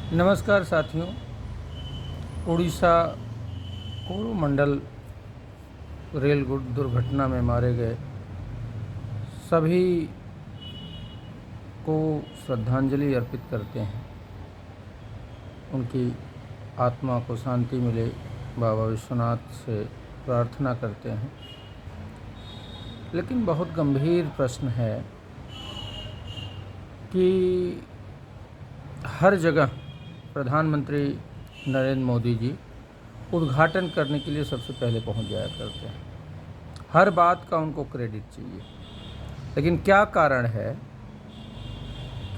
नमस्कार साथियों। उड़ीसा कोरोमंडल रेल दुर्घटना में मारे गए सभी को श्रद्धांजलि अर्पित करते हैं। उनकी आत्मा को शांति मिले, बाबा विश्वनाथ से प्रार्थना करते हैं। लेकिन बहुत गंभीर प्रश्न है कि हर जगह प्रधानमंत्री नरेंद्र मोदी जी उद्घाटन करने के लिए सबसे पहले पहुंच जाया करते हैं। हर बात का उनको क्रेडिट चाहिए। लेकिन क्या कारण है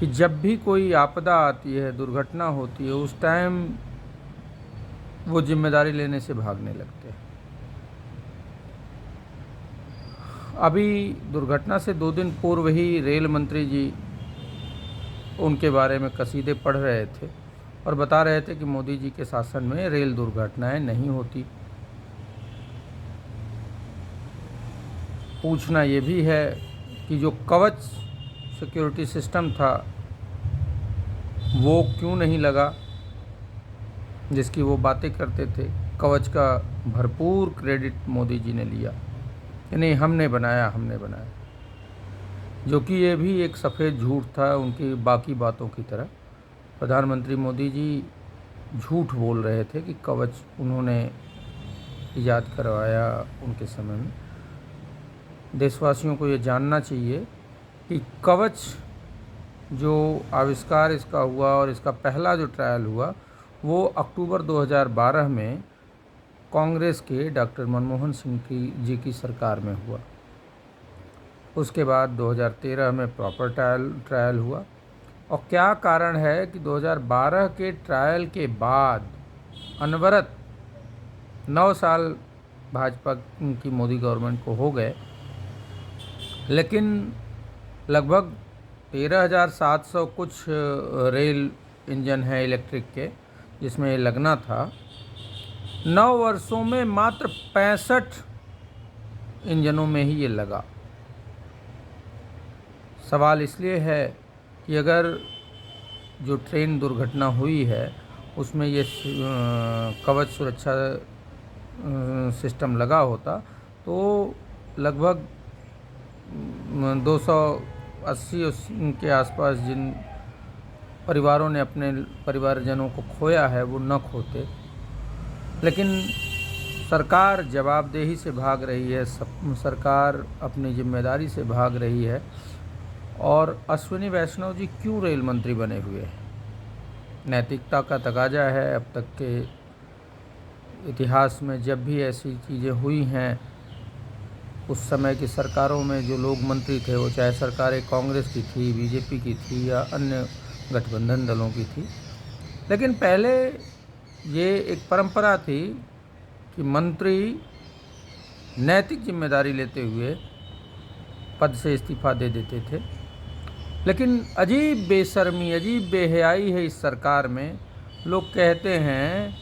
कि जब भी कोई आपदा आती है, दुर्घटना होती है, उस टाइम वो जिम्मेदारी लेने से भागने लगते हैं। अभी दुर्घटना से 2 दिन पूर्व ही रेल मंत्री जी उनके बारे में कसीदे पढ़ रहे थे और बता रहे थे कि मोदी जी के शासन में रेल दुर्घटनाएं नहीं होती। पूछना ये भी है कि जो कवच सिक्योरिटी सिस्टम था वो क्यों नहीं लगा, जिसकी वो बातें करते थे। कवच का भरपूर क्रेडिट मोदी जी ने लिया कि नहीं, हमने बनाया, जो कि ये भी एक सफ़ेद झूठ था उनकी बाकी बातों की तरह। प्रधानमंत्री मोदी जी झूठ बोल रहे थे कि कवच उन्होंने ईजाद करवाया उनके समय में। देशवासियों को ये जानना चाहिए कि कवच जो आविष्कार इसका हुआ और इसका पहला जो ट्रायल हुआ वो अक्टूबर 2012 में कांग्रेस के डॉक्टर मनमोहन सिंह जी की सरकार में हुआ। उसके बाद 2013 में प्रॉपर ट्रायल हुआ। और क्या कारण है कि 2012 के ट्रायल के बाद अनवरत 9 साल भाजपा की मोदी गवर्नमेंट को हो गए, लेकिन लगभग 13,700 कुछ रेल इंजन है इलेक्ट्रिक के जिसमें ये लगना था। 9 वर्षों में मात्र 65 इंजनों में ही ये लगा। सवाल इसलिए है कि अगर जो ट्रेन दुर्घटना हुई है उसमें ये कवच सुरक्षा सिस्टम लगा होता तो लगभग 280 के आसपास जिन परिवारों ने अपने परिवारजनों को खोया है वो न खोते। लेकिन सरकार जवाबदेही से भाग रही है, सरकार अपनी जिम्मेदारी से भाग रही है। और अश्विनी वैष्णव जी क्यों रेल मंत्री बने हुए हैं? नैतिकता का तकाजा है। अब तक के इतिहास में जब भी ऐसी चीज़ें हुई हैं, उस समय की सरकारों में जो लोग मंत्री थे वो चाहे सरकारें कांग्रेस की थी, बीजेपी की थी या अन्य गठबंधन दलों की थी, लेकिन पहले ये एक परंपरा थी कि मंत्री नैतिक जिम्मेदारी लेते हुए पद से इस्तीफा दे देते थे। लेकिन अजीब बेशर्मी, अजीब बेहयाई है इस सरकार में। लोग कहते हैं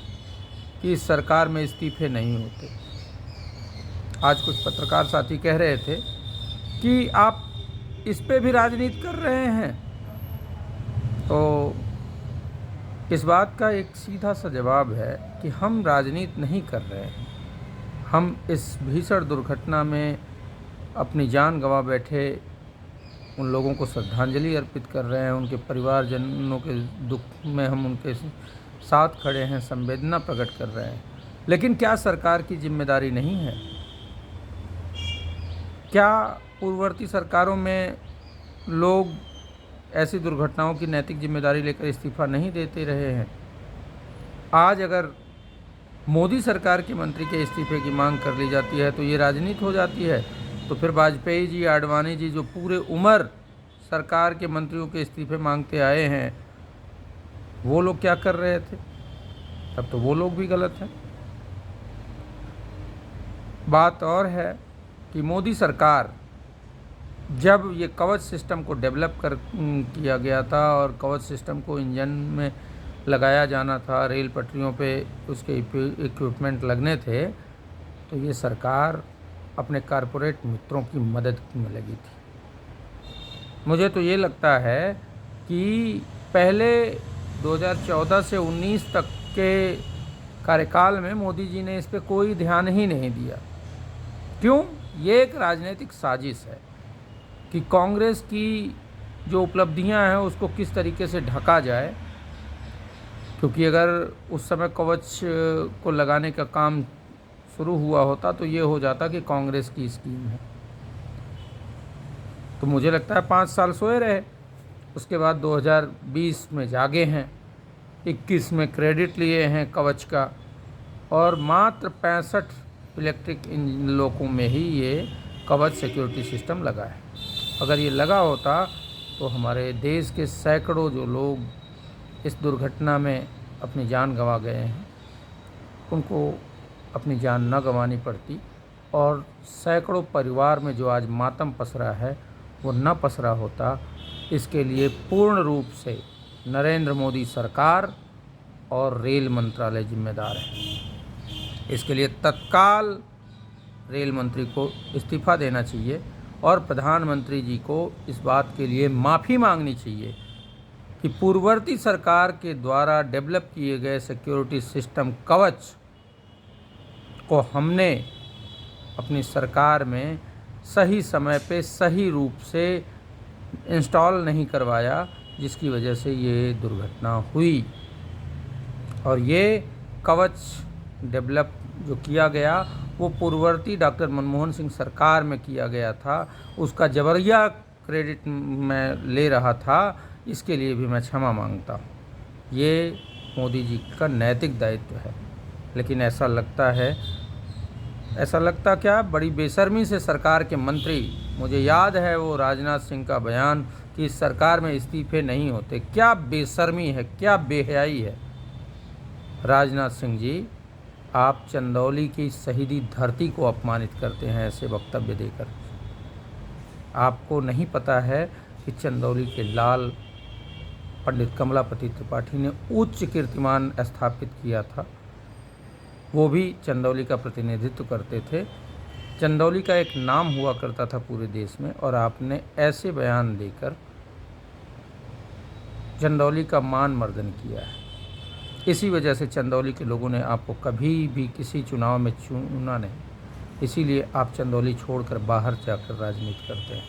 कि इस सरकार में इस्तीफे नहीं होते। आज कुछ पत्रकार साथी कह रहे थे कि आप इस पे भी राजनीति कर रहे हैं। तो इस बात का एक सीधा सा जवाब है कि हम राजनीति नहीं कर रहे हैं। हम इस भीषण दुर्घटना में अपनी जान गंवा बैठे उन लोगों को श्रद्धांजलि अर्पित कर रहे हैं। उनके परिवारजनों के दुख में हम उनके साथ खड़े हैं, संवेदना प्रकट कर रहे हैं। लेकिन क्या सरकार की जिम्मेदारी नहीं है? क्या पूर्ववर्ती सरकारों में लोग ऐसी दुर्घटनाओं की नैतिक जिम्मेदारी लेकर इस्तीफा नहीं देते रहे हैं? आज अगर मोदी सरकार के मंत्री के इस्तीफे की मांग कर ली जाती है तो ये राजनीति हो जाती है। तो फिर वाजपेयी जी, आडवाणी जी जो पूरे उम्र सरकार के मंत्रियों के इस्तीफे मांगते आए हैं, वो लोग क्या कर रहे थे? तब तो वो लोग भी गलत हैं। बात और है कि मोदी सरकार जब ये कवच सिस्टम को डेवलप किया गया था और कवच सिस्टम को इंजन में लगाया जाना था, रेल पटरियों पे उसके इक्विपमेंट लगने थे, तो ये सरकार अपने कारपोरेट मित्रों की मदद में लगी थी। मुझे तो ये लगता है कि पहले 2014 से 19 तक के कार्यकाल में मोदी जी ने इस पे कोई ध्यान ही नहीं दिया। क्यों? ये एक राजनीतिक साजिश है कि कांग्रेस की जो उपलब्धियां हैं उसको किस तरीके से ढका जाए, क्योंकि अगर उस समय कवच को लगाने का काम शुरू हुआ होता तो ये हो जाता कि कांग्रेस की स्कीम है। तो मुझे लगता है 5 साल सोए रहे, उसके बाद 2020 में जागे हैं, 21 में क्रेडिट लिए हैं कवच का, और मात्र 65 इलेक्ट्रिक लोगों में ही ये कवच सिक्योरिटी सिस्टम लगा है। अगर ये लगा होता तो हमारे देश के सैकड़ों जो लोग इस दुर्घटना में अपनी जान गंवा गए हैं उनको अपनी जान न गंवानी पड़ती, और सैकड़ों परिवार में जो आज मातम पसरा है वो न पसरा होता। इसके लिए पूर्ण रूप से नरेंद्र मोदी सरकार और रेल मंत्रालय जिम्मेदार है। इसके लिए तत्काल रेल मंत्री को इस्तीफ़ा देना चाहिए और प्रधानमंत्री जी को इस बात के लिए माफ़ी मांगनी चाहिए कि पूर्ववर्ती सरकार के द्वारा डेवलप किए गए सिक्योरिटी सिस्टम कवच को हमने अपनी सरकार में सही समय पे सही रूप से इंस्टॉल नहीं करवाया, जिसकी वजह से ये दुर्घटना हुई। और ये कवच डेवलप जो किया गया वो पूर्ववर्ती डॉक्टर मनमोहन सिंह सरकार में किया गया था, उसका जबरिया क्रेडिट मैं ले रहा था, इसके लिए भी मैं क्षमा मांगता हूँ। ये मोदी जी का नैतिक दायित्व है, लेकिन ऐसा लगता क्या, बड़ी बेशर्मी से सरकार के मंत्री, मुझे याद है वो राजनाथ सिंह का बयान कि इस सरकार में इस्तीफे नहीं होते। क्या बेशर्मी है, क्या बेहयाई है। राजनाथ सिंह जी, आप चंदौली की शहीदी धरती को अपमानित करते हैं ऐसे वक्तव्य देकर। आपको नहीं पता है कि चंदौली के लाल पंडित कमलापति त्रिपाठी ने उच्च कीर्तिमान स्थापित किया था, वो भी चंदौली का प्रतिनिधित्व करते थे। चंदौली का एक नाम हुआ करता था पूरे देश में, और आपने ऐसे बयान देकर चंदौली का मान मर्दन किया है। इसी वजह से चंदौली के लोगों ने आपको कभी भी किसी चुनाव में चुना नहीं, इसीलिए आप चंदौली छोड़कर बाहर जाकर राजनीति करते हैं।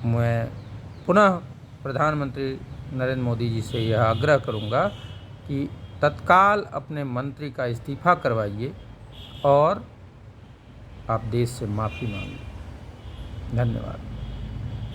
मैं पुनः प्रधानमंत्री नरेंद्र मोदी जी से यह आग्रह करूंगा कि तत्काल अपने मंत्री का इस्तीफ़ा करवाइए और आप देश से माफ़ी मांगिए। धन्यवाद।